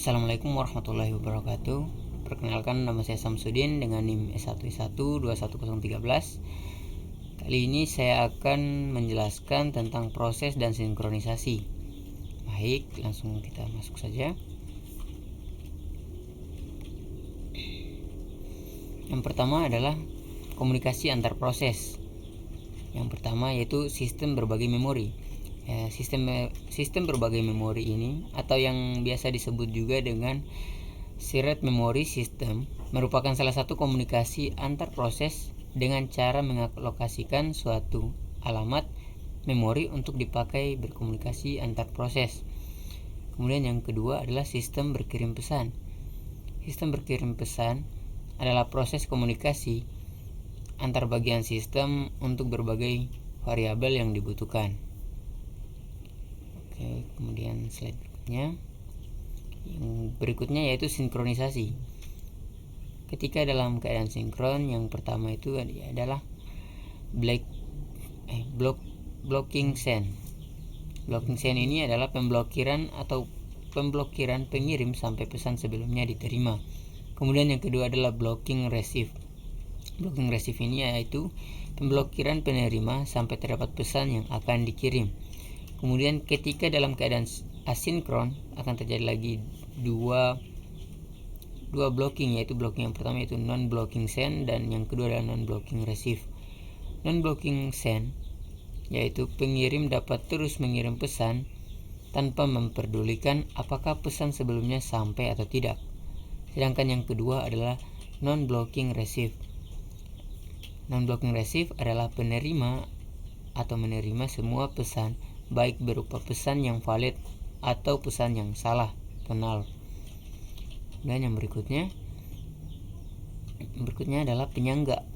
Assalamualaikum warahmatullahi wabarakatuh. Perkenalkan, nama saya Samsudin dengan NIM S1121013. Kali ini saya akan menjelaskan tentang proses dan sinkronisasi. Baik, langsung kita masuk saja. Yang pertama adalah komunikasi antar proses. Yang pertama yaitu sistem berbagi memori. Sistem berbagi memori ini atau yang biasa disebut juga dengan shared memory system merupakan salah satu komunikasi antar proses dengan cara mengalokasikan suatu alamat memori untuk dipakai berkomunikasi antar proses. Kemudian yang kedua adalah sistem berkirim pesan. Sistem berkirim pesan adalah proses komunikasi antar bagian sistem untuk berbagai variabel yang dibutuhkan. Oke, kemudian slide berikutnya. Yang berikutnya yaitu sinkronisasi. Ketika dalam keadaan sinkron, yang pertama itu adalah blocking send. Blocking send ini adalah pemblokiran pengirim sampai pesan sebelumnya diterima. Kemudian yang kedua adalah blocking receive. Blocking receive ini yaitu pemblokiran penerima sampai terdapat pesan yang akan dikirim. Kemudian ketika dalam keadaan asinkron akan terjadi lagi dua blocking, yaitu blocking yang pertama yaitu non-blocking send dan yang kedua adalah non-blocking receive. Non-blocking send yaitu pengirim dapat terus mengirim pesan tanpa memperdulikan apakah pesan sebelumnya sampai atau tidak. Sedangkan yang kedua adalah non-blocking receive. Non-blocking receive adalah penerima atau menerima semua pesan, baik berupa pesan yang valid atau pesan yang salah atau null. Dan yang berikutnya adalah penyangga.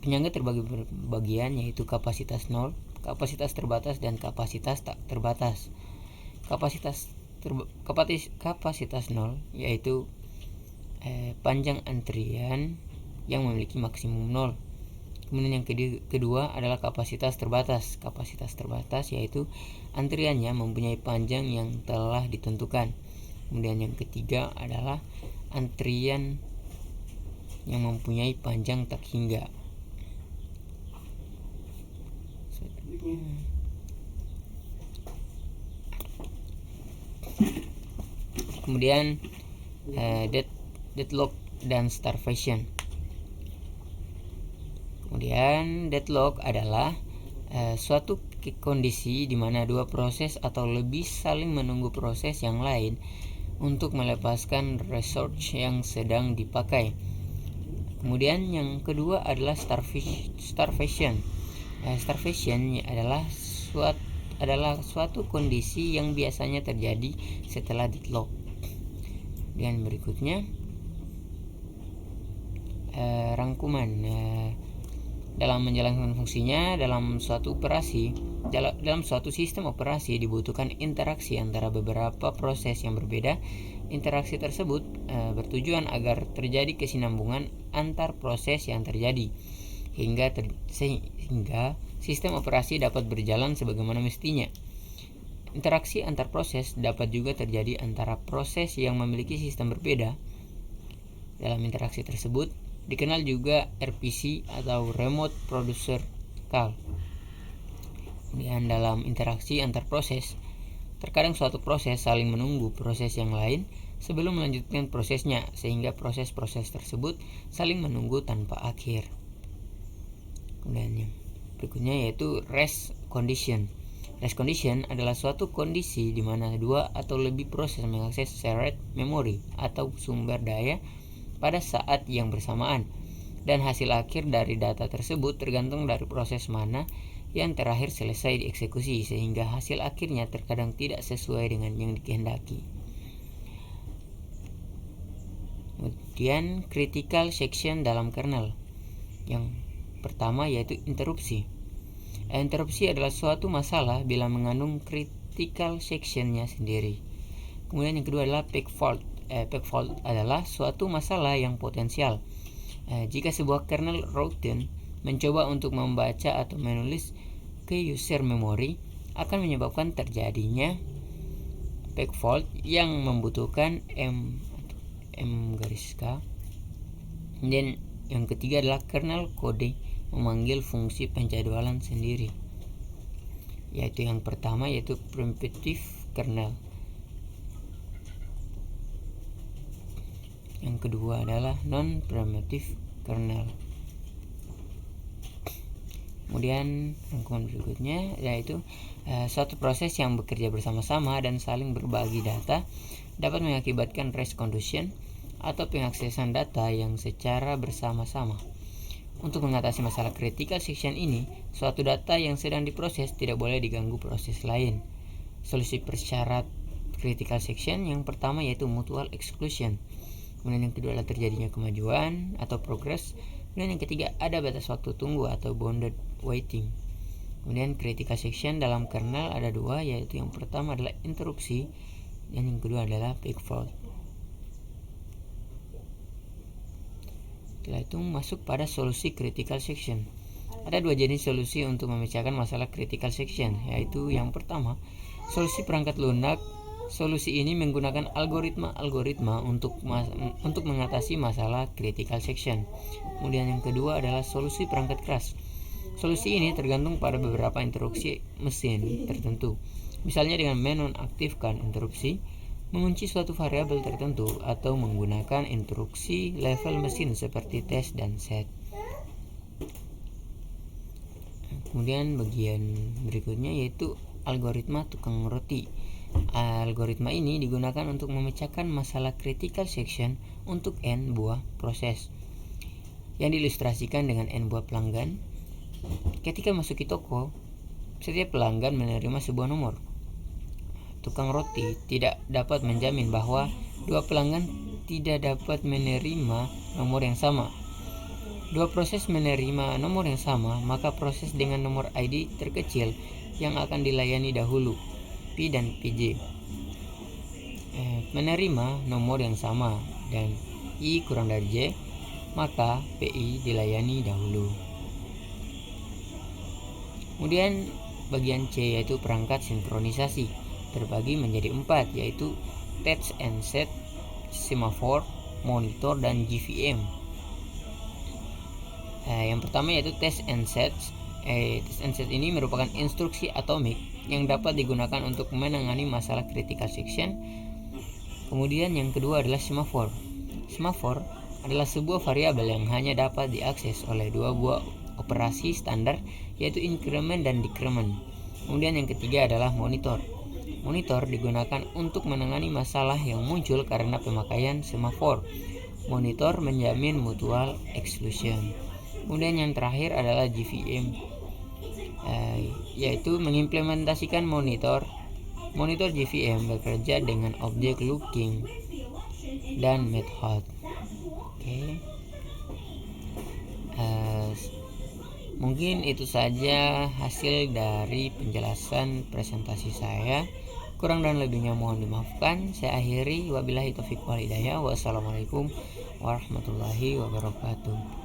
Penyangga terbagi bagian yaitu kapasitas 0, kapasitas terbatas dan kapasitas tak terbatas. Kapasitas 0 yaitu panjang antrian yang memiliki maksimum 0. Kemudian yang kedua adalah kapasitas terbatas. Kapasitas terbatas yaitu antriannya mempunyai panjang yang telah ditentukan. Kemudian yang ketiga adalah antrian yang mempunyai panjang tak hingga. Kemudian deadlock dan starvation. Kemudian deadlock adalah suatu kondisi di mana dua proses atau lebih saling menunggu proses yang lain untuk melepaskan resource yang sedang dipakai. Kemudian yang kedua adalah starvation. Starvation adalah suatu kondisi yang biasanya terjadi setelah deadlock. Dan berikutnya rangkuman. Dalam menjalankan fungsinya dalam suatu sistem operasi dibutuhkan interaksi antara beberapa proses yang berbeda. Interaksi tersebut bertujuan agar terjadi kesinambungan antar proses yang terjadi sehingga sistem operasi dapat berjalan sebagaimana mestinya. Interaksi antar proses dapat juga terjadi antara proses yang memiliki sistem berbeda. Dalam interaksi tersebut dikenal juga RPC atau Remote Producer Call. Kemudian dalam interaksi antar proses, terkadang suatu proses saling menunggu proses yang lain sebelum melanjutkan prosesnya, sehingga proses-proses tersebut saling menunggu tanpa akhir. Kemudian yang berikutnya yaitu rest condition. Rest condition adalah suatu kondisi di mana dua atau lebih proses mengakses shared memory atau sumber daya pada saat yang bersamaan, dan hasil akhir dari data tersebut tergantung dari proses mana yang terakhir selesai dieksekusi, sehingga hasil akhirnya terkadang tidak sesuai dengan yang dikehendaki. Kemudian critical section dalam kernel. Yang pertama yaitu interupsi. Interupsi adalah suatu masalah bila mengandung critical sectionnya sendiri. Kemudian yang kedua adalah peg fault. Peg fault adalah suatu masalah yang potensial jika sebuah kernel routine mencoba untuk membaca atau menulis ke user memory, akan menyebabkan terjadinya fault yang membutuhkan M garis K. Dan yang ketiga adalah kernel kode memanggil fungsi penjadwalan sendiri, yaitu yang pertama yaitu primitive kernel, yang kedua adalah non primitive kernel. Kemudian rangkuman berikutnya yaitu suatu proses yang bekerja bersama-sama dan saling berbagi data dapat mengakibatkan race condition atau pengaksesan data yang secara bersama-sama. Untuk mengatasi masalah critical section ini, suatu data yang sedang diproses tidak boleh diganggu proses lain. Solusi persyarat critical section yang pertama yaitu mutual exclusion. Kemudian yang kedua adalah terjadinya kemajuan atau progress. Kemudian yang ketiga ada batas waktu tunggu atau bounded waiting. Kemudian critical section dalam kernel ada dua, yaitu yang pertama adalah interupsi dan yang kedua adalah big fault. Setelah itu masuk pada solusi critical section. Ada dua jenis solusi untuk memecahkan masalah critical section, yaitu yang pertama solusi perangkat lunak. Solusi ini menggunakan algoritma untuk mengatasi masalah critical section. Kemudian yang kedua adalah solusi perangkat keras. Solusi ini tergantung pada beberapa interupsi mesin tertentu. Misalnya dengan menonaktifkan interupsi, mengunci suatu variabel tertentu, atau menggunakan instruksi level mesin seperti test dan set. Kemudian bagian berikutnya yaitu algoritma tukang roti. Algoritma ini digunakan untuk memecahkan masalah critical section untuk n buah proses, yang diilustrasikan dengan n buah pelanggan. Ketika masuki toko, setiap pelanggan menerima sebuah nomor. Tukang roti tidak dapat menjamin bahwa dua pelanggan tidak dapat menerima nomor yang sama. Dua proses menerima nomor yang sama, maka proses dengan nomor ID terkecil yang akan dilayani dahulu, P dan PJ, menerima nomor yang sama, dan I kurang dari J, maka PI dilayani dahulu. Kemudian bagian C yaitu perangkat sinkronisasi, terbagi menjadi 4, yaitu test and set, semaphore, monitor, dan GVM. Yang pertama yaitu test and set. Test and set ini merupakan instruksi atomik yang dapat digunakan untuk menangani masalah critical section. Kemudian yang kedua adalah semaphore. Semaphore adalah sebuah variabel yang hanya dapat diakses oleh dua buah operasi standar, yaitu increment dan decrement. Kemudian yang ketiga adalah monitor. Monitor digunakan untuk menangani masalah yang muncul karena pemakaian semaphore. Monitor menjamin mutual exclusion. Kemudian yang terakhir adalah GVM, yaitu mengimplementasikan monitor. Monitor GVM bekerja dengan objek looking dan method. Mungkin itu saja hasil dari penjelasan presentasi saya. Kurang dan lebihnya mohon dimaafkan. Saya akhiri, wabillahi taufiq wal hidayah. Wassalamualaikum warahmatullahi wabarakatuh.